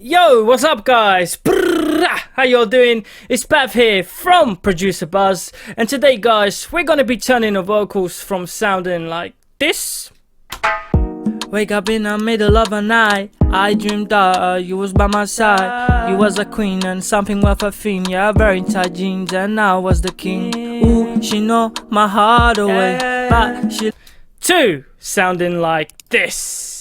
Yo, what's up guys? How y'all doing? It's Pav here from Producer Buzz, and today guys, we're gonna be turning the vocals from sounding like this. Wake up in the middle of the night, I dreamed that you was by my side. You was a queen and something worth a theme. Yeah, very tight jeans and I was the king. Ooh, she know my heart away, but she... Two, sounding like this.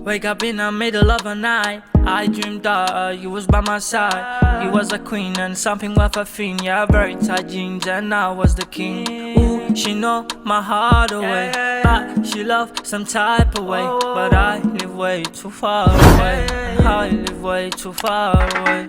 Wake up in the middle of the night, I dreamed that you was by my side. You was a queen and something worth a theme. Yeah, very tight jeans and I was the king. Ooh, she know my heart away, but she love some type of way. But I live way too far away, I live way too far away.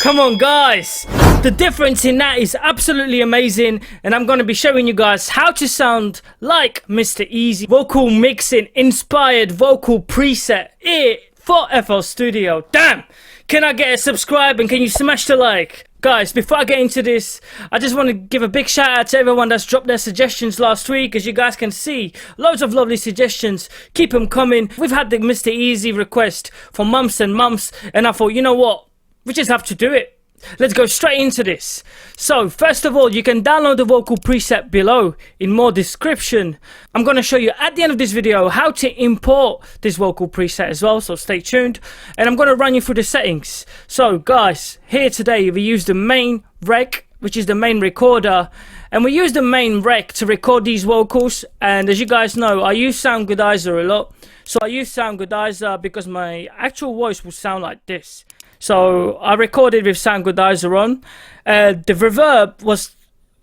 Come on guys, the difference in that is absolutely amazing, and I'm going to be showing you guys how to sound like Mr. Eazi vocal mixing inspired vocal preset here for FL Studio. Damn, can I get a subscribe and can you smash the like? Guys, before I get into this, I just want to give a big shout out to everyone that's dropped their suggestions last week. As you guys can see, loads of lovely suggestions, keep them coming. We've had the Mr. Eazi request for months and months, and I thought, you know what? We just have to do it. Let's go straight into this. So first of all, you can download the vocal preset below in more description. I'm going to show you at the end of this video how to import this vocal preset as well, so stay tuned. And I'm going to run you through the settings. So guys, here today we use the main rec, which is the main recorder, and we use the main rec to record these vocals. And as you guys know, I use Sound Goodizer a lot. So I use Sound Goodizer because my actual voice will sound like this. So I recorded with Sound Goodizer on. The reverb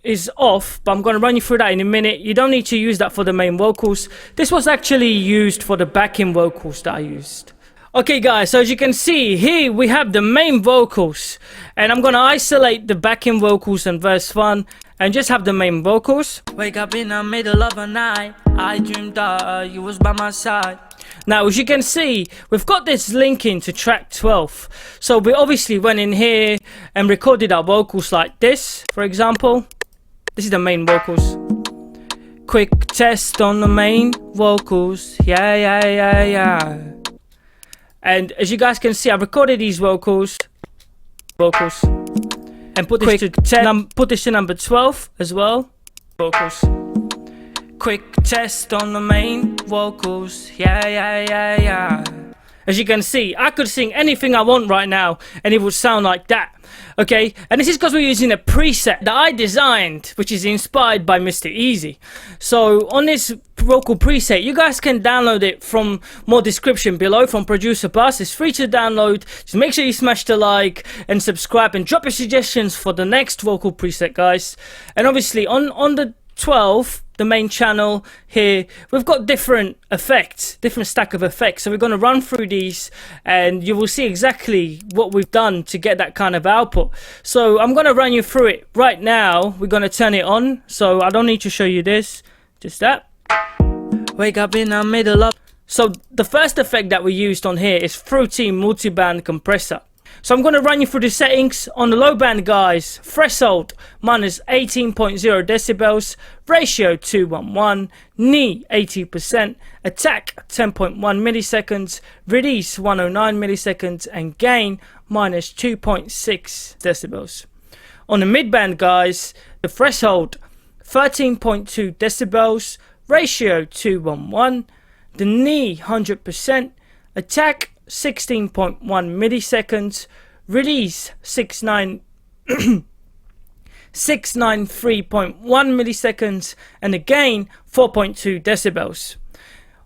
is off, but I'm going to run you through that in a minute. You don't need to use that for the main vocals. This was actually used for the backing vocals that I used. Okay guys, so as you can see here we have the main vocals, and I'm going to isolate the backing vocals in verse 1 and just have the main vocals. Wake up in the middle of the night, I dreamed that you was by my side. Now as you can see, we've got this linking to track 12, so we obviously went in here and recorded our vocals like this. For example, this is the main vocals. Quick test on the main vocals, yeah. And as you guys can see, I recorded these vocals, and put this to number 12 as well. Vocals. Quick test on the main vocals, yeah. As you can see, I could sing anything I want right now and it would sound like that. Okay, and this is because we're using a preset that I designed, which is inspired by Mr. Eazi. So on this vocal preset, you guys can download it from more description below from Producer Buzz. It's free to download. Just make sure you smash the like and subscribe and drop your suggestions for the next vocal preset, guys. And obviously on the 12, the main channel here, we've got different effects, different stack of effects. So we're going to run through these and you will see exactly what we've done to get that kind of output. So I'm going to run you through it right now. We're going to turn it on, so I don't need to show you this, just that. Wake up in the middle of... So the first effect that we used on here is Fruity Multiband Compressor. So I'm going to run you through the settings. On the low band, guys, threshold minus 18.0 decibels, ratio 211, knee 80%, attack 10.1 milliseconds, release 109 milliseconds, and gain minus 2.6 decibels. On the mid band, guys, the threshold 13.2 decibels, ratio 211, the knee 100%, attack 16.1 milliseconds, release 693.1 milliseconds, and the gain 4.2 decibels.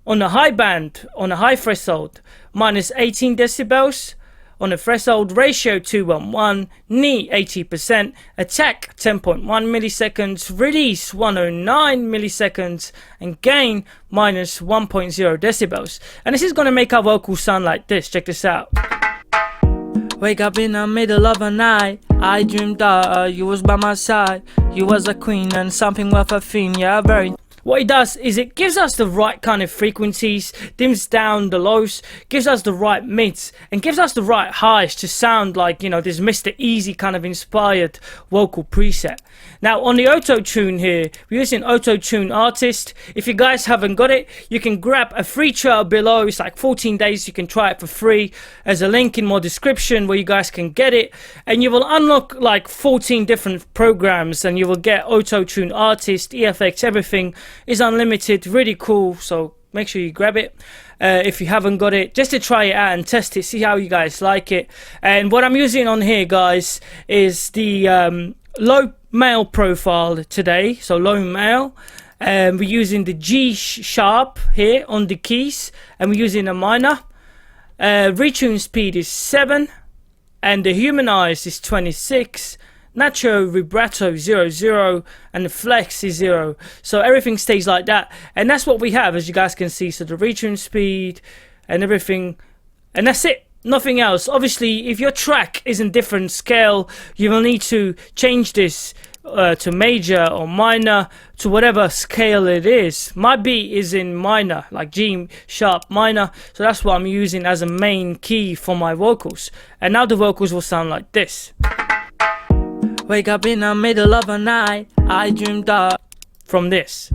On the high band, on the high threshold, minus 18 decibels, on the threshold, ratio 211, knee 80%, attack 10.1 milliseconds, release 109 milliseconds, and gain minus 1.0 decibels. And this is going to make our vocals sound like this. Check this out. Wake up in the middle of the night, I dreamed that you was by my side. You was a queen and something worth a theme, yeah, very... What it does is it gives us the right kind of frequencies, dims down the lows, gives us the right mids, and gives us the right highs to sound like, you know, this Mr. Eazi kind of inspired vocal preset. Now on the auto-tune here, we're using autotune artist. If you guys haven't got it, you can grab a free trial below. It's like 14 days, you can try it for free. There's a link in my description where you guys can get it, and you will unlock like 14 different programs, and you will get autotune artist, EFX, everything is unlimited, really cool. So make sure you grab it if you haven't got it, just to try it out and test it, see how you guys like it. And what I'm using on here, guys, is the low male profile today, so low male. We're using the G sharp here on the keys, and we're using a minor. Retune speed is 7, and the humanized is 26. Natural vibrato 0, and the flex is 0, so everything stays like that, and that's what we have, as you guys can see. So the retune speed and everything, and that's it, nothing else. Obviously, if your track is in different scale, you will need to change this to major or minor, to whatever scale it is. My beat is in minor, like G sharp minor, so that's what I'm using as a main key for my vocals. And now the vocals will sound like this. Wake up in the middle of the night, I dreamed up from this.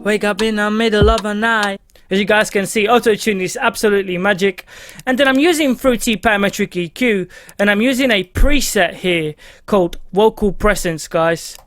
Wake up in the middle of the night. As you guys can see, autotune is absolutely magic. And then I'm using Fruity Parametric EQ, and I'm using a preset here called Vocal Presence, guys.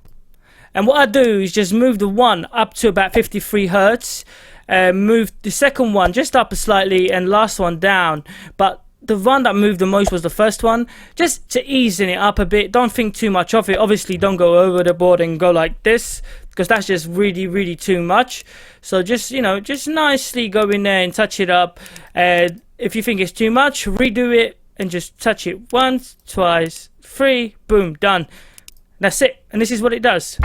And what I do is just move the one up to about 53 Hertz, move the second one just up slightly, and last one down. But the one that moved the most was the first one, just to ease it up a bit. Don't think too much of it. Obviously, don't go over the board and go like this, because that's just really too much. So just, you know, just nicely go in there and touch it up. If you think it's too much, redo it and just touch it once, twice, 3, boom, done. That's it, and this is what it does.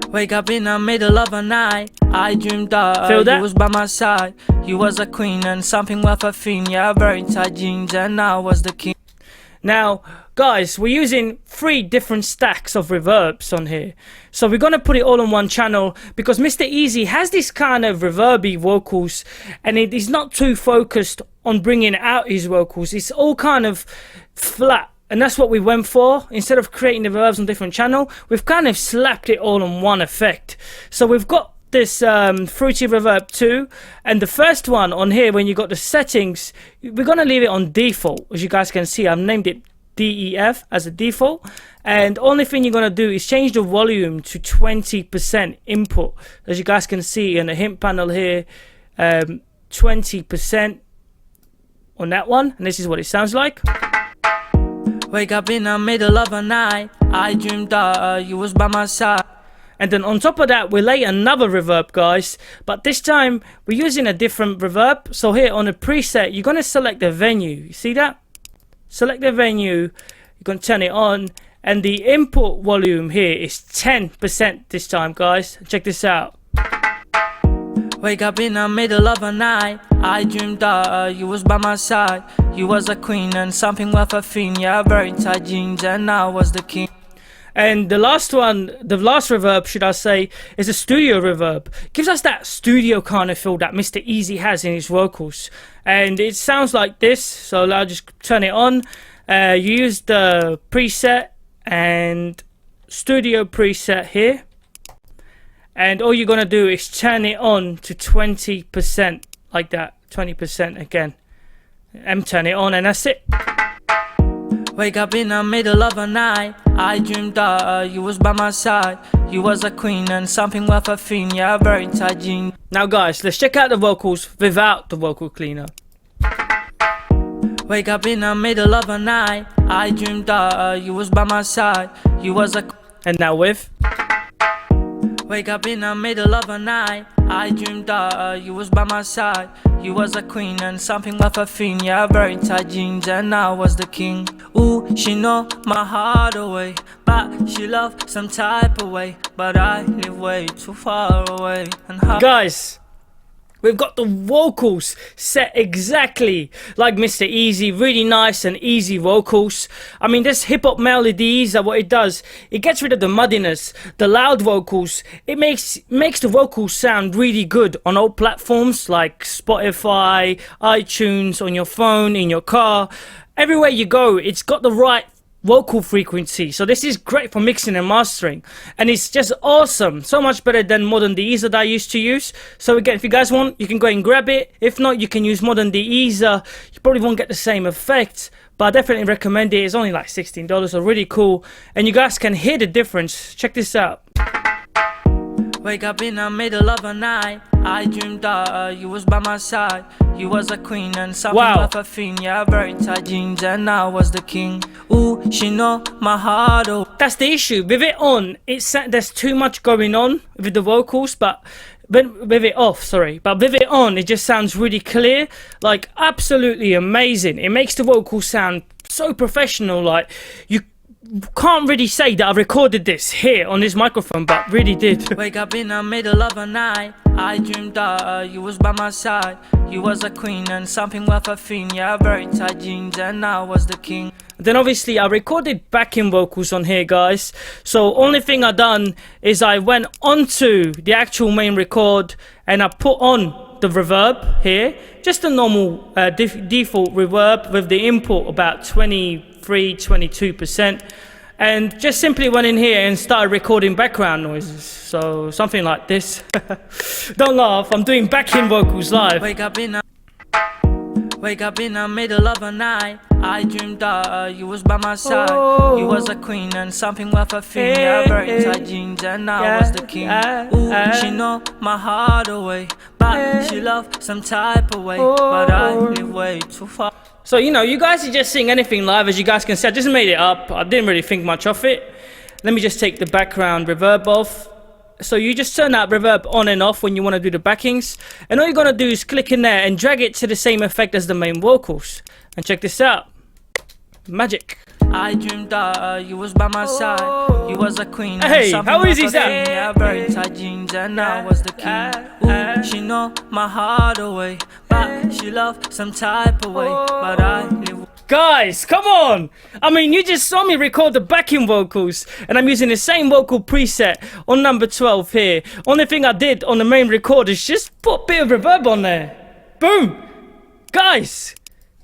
Wake up in the middle of the night, I dreamed that you was by my side. You was a queen and something worth a fiend. Yeah, very tight jeans and I was the king. Now, guys, we're using 3 different stacks of reverbs on here. So we're going to put it all on one channel, because Mr. Eazi has this kind of reverby vocals, and it is not too focused on bringing out his vocals. It's all kind of flat. And that's what we went for. Instead of creating the reverbs on different channel, we've kind of slapped it all on one effect. So we've got this Fruity Reverb 2, and the first one on here, when you got the settings, we're going to leave it on default. As you guys can see, I've named it DEF as a default, and only thing you're going to do is change the volume to 20% input. As you guys can see in the hint panel here, 20% on that one, and this is what it sounds like. Wake up in the middle of the night, I dreamed that you was by my side. And then on top of that, we lay another reverb, guys, but this time we're using a different reverb. So here on the preset, you're going to select the venue. You see that? Select the venue, you're going to turn it on, and the input volume here is 10% this time, guys. Check this out. Wake up in the middle of the night, I dreamed that you was by my side. You was a queen and something worth a fiend. Yeah, very tight jeans and I was the king. And the last one, the last reverb, should I say, is a studio reverb. Gives us that studio kind of feel that Mr. Eazi has in his vocals. And it sounds like this, so I'll just turn it on. You use the preset and studio preset here. And all you're going to do is turn it on to 20%, like that, 20% again. And turn it on, and that's it. Wake up in the middle of the night, I dreamed that you was by my side. You was a queen and something worth a fiend. Yeah, very tight jeans. Now guys, let's check out the vocals without the vocal cleaner. Wake up in the middle of the night, I dreamed that you was by my side. You was a... And now with... Wake up in the middle of the night, I dreamed that you was by my side. You was a queen and something worth a fiend. Yeah, very tight jeans and I was the king. Ooh, she know my heart away, but she love some type of way. But I live way too far away. And guys, we've got the vocals set exactly like Mr. Eazi. Really nice and easy vocals. I mean, this hip-hop melodies are what it does. It gets rid of the muddiness, the loud vocals. It makes the vocals sound really good on all platforms like Spotify, iTunes, on your phone, in your car. Everywhere you go, it's got the right vocal frequency. So this is great for mixing and mastering, and it's just awesome, so much better than Modern the Eazi that I used to use. So again, if you guys want, you can go and grab it. If not, you can use Modern the Eazi. You probably won't get the same effect, but I definitely recommend it. It's only like $16, so really cool, and you guys can hear the difference. Check this out. Wake up in the middle of the night, I dreamed that you was by my side. You was a queen and something worth a fiend. Yeah, very tight jeans and I was the king. Ooh, she know my heart. Oh, that's the issue with it on. There's too much going on with the vocals, but with it off, sorry, but with it on, it just sounds really clear, like absolutely amazing. It makes the vocals sound so professional. Like, you can't really say that I recorded this here on this microphone, but really did. Wake up in the middle of the night, I dreamed that you was by my side. You was a queen and something worth a fiend. Yeah, very tight jeans and I was the king. Then obviously I recorded backing vocals on here, guys. So only thing I done is I went onto the actual main record and I put on the reverb here, just a normal default reverb with the input about 22%, and just simply went in here and started recording background noises. So something like this. Don't laugh, I'm doing backing vocals live. Wake up in the middle of the night, I dreamed that you was by my side. You was a queen and something worth a fiend. Yeah, very tight jeans and I was the king. Ooh, she know my heart away, but she love some type of way, but I live way too far. So, you know, you guys are just seeing anything live, as you guys can see. I just made it up. I didn't really think much of it. Let me just take the background reverb off. So you just turn that reverb on and off when you want to do the backings, and all you're going to do is click in there and drag it to the same effect as the main vocals. And check this out. Magic. I dreamed that you was by my side. You was a queen. Hey, how easy is that? Yeah, very tight jeans and I was the king. Ooh, she know my heart away, but she love some type of way, but I live. Guys, come on! I mean, you just saw me record the backing vocals, and I'm using the same vocal preset on number 12 here. Only thing I did on the main record is just put a bit of reverb on there. Boom! Guys!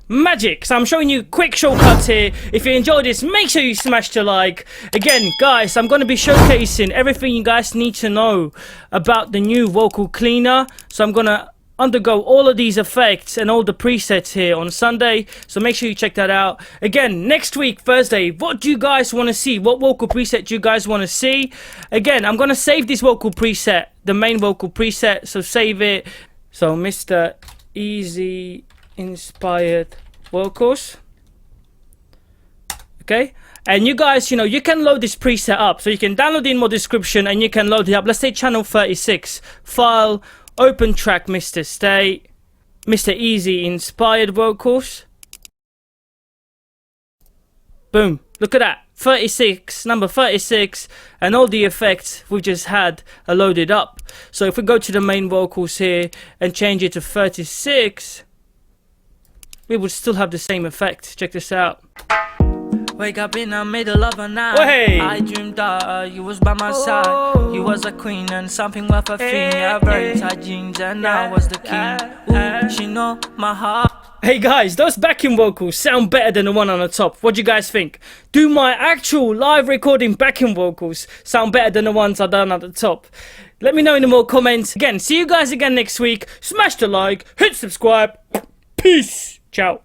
Magic. So I'm showing you quick shortcuts here. If you enjoyed this, make sure you smash the like. Again, guys, I'm going to be showcasing everything you guys need to know about the new vocal cleaner. So I'm going to undergo all of these effects and all the presets here on Sunday, so make sure you check that out. Again, next week, Thursday, what do you guys want to see? What vocal preset do you guys want to see? Again, I'm going to save this vocal preset, the main vocal preset, so save it. So MR Eazi inspired vocals. Okay, and you guys, you know, you can load this preset up, so you can download it in my description and you can load it up. Let's say channel 36, file, open track, MR Eazi inspired vocals. Boom, look at that, 36, number 36, and all the effects we just had are loaded up. So if we go to the main vocals here and change it to 36, we would still have the same effect. Check this out. Wake up in the middle of the night. Hey. I dreamed that you was by my side. You was a queen and something worth a fiend. Yeah, very tight jeans and I was the king. Ooh, she know my heart. Hey guys, those backing vocals sound better than the one on the top. What do you guys think? Do my actual live recording backing vocals sound better than the ones I done at the top? Let me know in the more comments. Again, see you guys again next week. Smash the like, hit subscribe. Peace. Ciao.